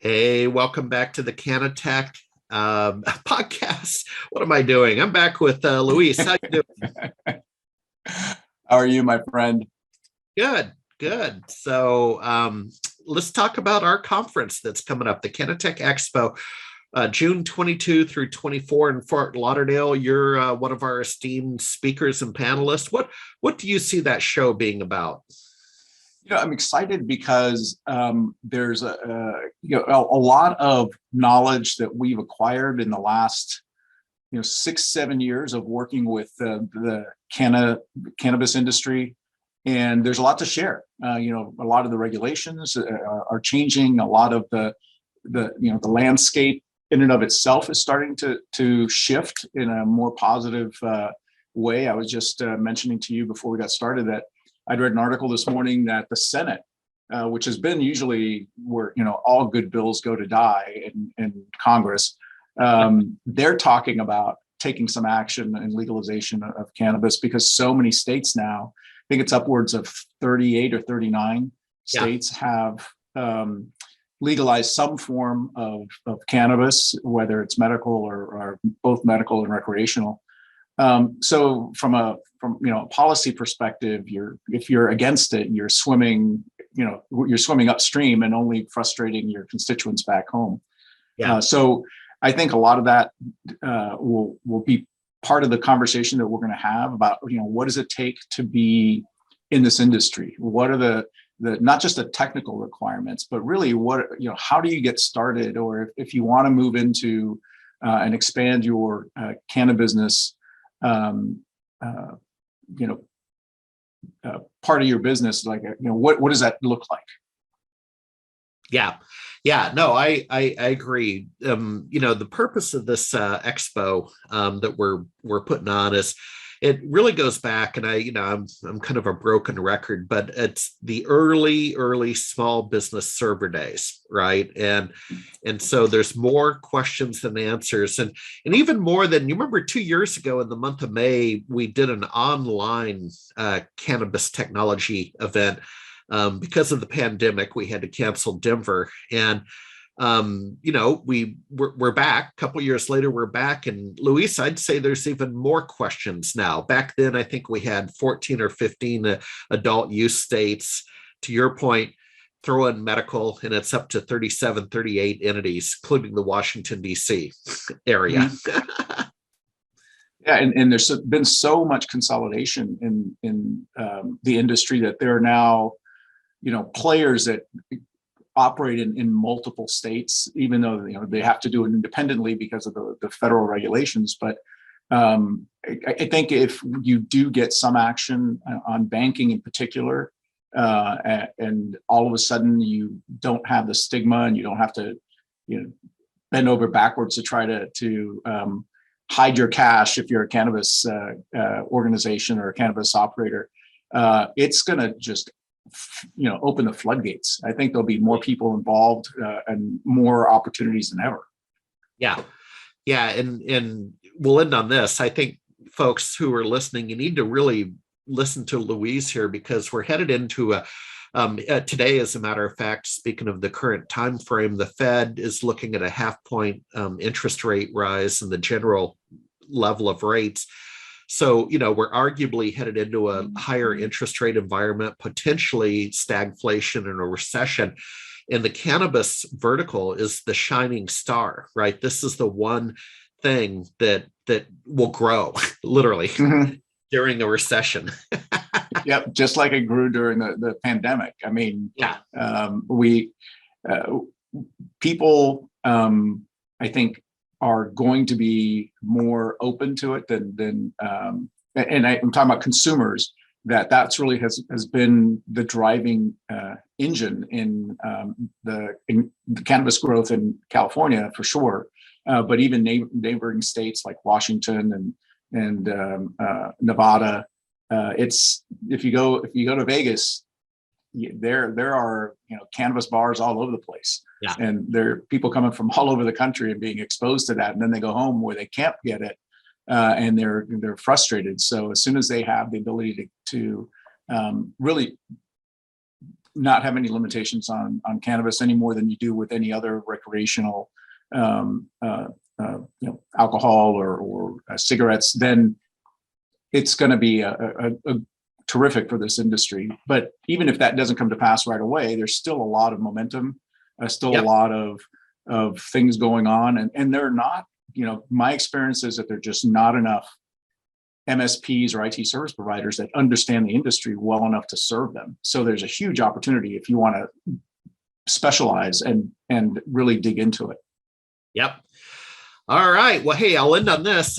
Hey, welcome back to the CannaTech podcast. What am I doing? I'm back with Luis. How you doing? How are you, my friend? Good, good. So let's talk about our conference that's coming up, the CannaTech Expo, June 22 through 24 in Fort Lauderdale. You're one of our esteemed speakers and panelists. What do you see that show being about? I'm excited because there's a lot of knowledge that we've acquired in the last 6-7 years of working with the cannabis industry, and there's a lot to share. A lot of the regulations are changing. A lot of the landscape in and of itself is starting to shift in a more positive way. I was just mentioning to you before we got started that I'd read an article this morning that the Senate, which has been usually where all good bills go to die in Congress, they're talking about taking some action and legalization of cannabis because so many states now, I think it's upwards of 38 or 39 states have legalized some form of cannabis, whether it's medical or both medical and recreational. So from a policy perspective, if you're against it, you're swimming upstream and only frustrating your constituents back home. So I think a lot of that will be part of the conversation that we're going to have about what does it take to be in this industry? What are the not just the technical requirements, but really how do you get started, or if you want to move into and expand your cannabis business. Part of your business, like what does that look like? No, I agree. The purpose of this expo that we're putting on is, it really goes back, and I'm kind of a broken record, but it's the early small business server days, right? And so there's more questions than answers, and even more than, you remember 2 years ago in the month of May, we did an online cannabis technology event. Because of the pandemic, we had to cancel Denver, and we're back. A couple years later, we're back, and Luis, I'd say there's even more questions now. Back then, I think we had 14 or 15 adult use states. To your point, throw in medical, and it's up to 37, 38 entities, including the Washington, D.C. area. Mm-hmm. Yeah, and there's been so much consolidation in the industry that there are now players that operate in multiple states, even though they have to do it independently because of the federal regulations. But I think if you do get some action on banking in particular, and all of a sudden you don't have the stigma and you don't have to bend over backwards to try to hide your cash if you're a cannabis organization or a cannabis operator, it's going to just open the floodgates. I think there'll be more people involved and more opportunities than ever. And we'll end on this. I think folks who are listening, you need to really listen to Louise here, because we're headed into today, as a matter of fact, speaking of the current time frame, the Fed is looking at a 0.5 point interest rate rise in the general level of rates. So, we're arguably headed into a higher interest rate environment, potentially stagflation and a recession. And the cannabis vertical is the shining star, right? This is the one thing that will grow literally during a recession. Yep, just like it grew during the pandemic. I mean, people, I think, are going to be more open to it than and I'm talking about consumers. That's really has been the driving engine in the cannabis growth in California for sure, but even neighboring states like Washington and Nevada. It's if you go to Vegas, there are cannabis bars all over the place. And there are people coming from all over the country and being exposed to that, and then they go home where they can't get it, and they're frustrated. So as soon as they have the ability to really not have any limitations on cannabis any more than you do with any other recreational, alcohol or cigarettes, then it's going to be a terrific for this industry. But even if that doesn't come to pass right away, there's still a lot of momentum, still a lot of things going on, and they're not. My experience is that they're just not enough MSPs or IT service providers that understand the industry well enough to serve them. So there's a huge opportunity if you want to specialize and really dig into it. Yep. All right. Well, hey, I'll end on this.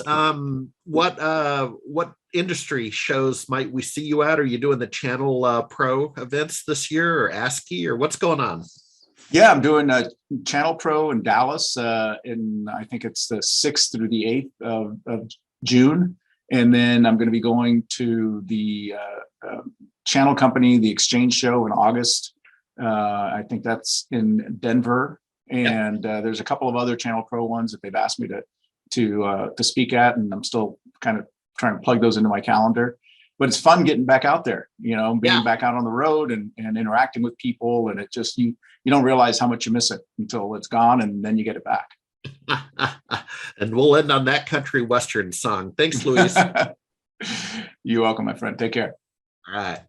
What industry shows might we see you at? Are you doing the Channel Pro events this year, or ASCII, or what's going on? Yeah, I'm doing a Channel Pro in Dallas, in I think it's the 6th through the 8th of June. And then I'm going to be going to the channel company, the Exchange Show in August. I think that's in Denver. And there's a couple of other Channel Pro ones that they've asked me to speak at, and I'm still kind of trying to plug those into my calendar. But it's fun getting back out there, being back out on the road and interacting with people. And it just, you don't realize how much you miss it until it's gone, and then you get it back. And we'll end on that country western song. Thanks, Luis. You're welcome, my friend. Take care. All right.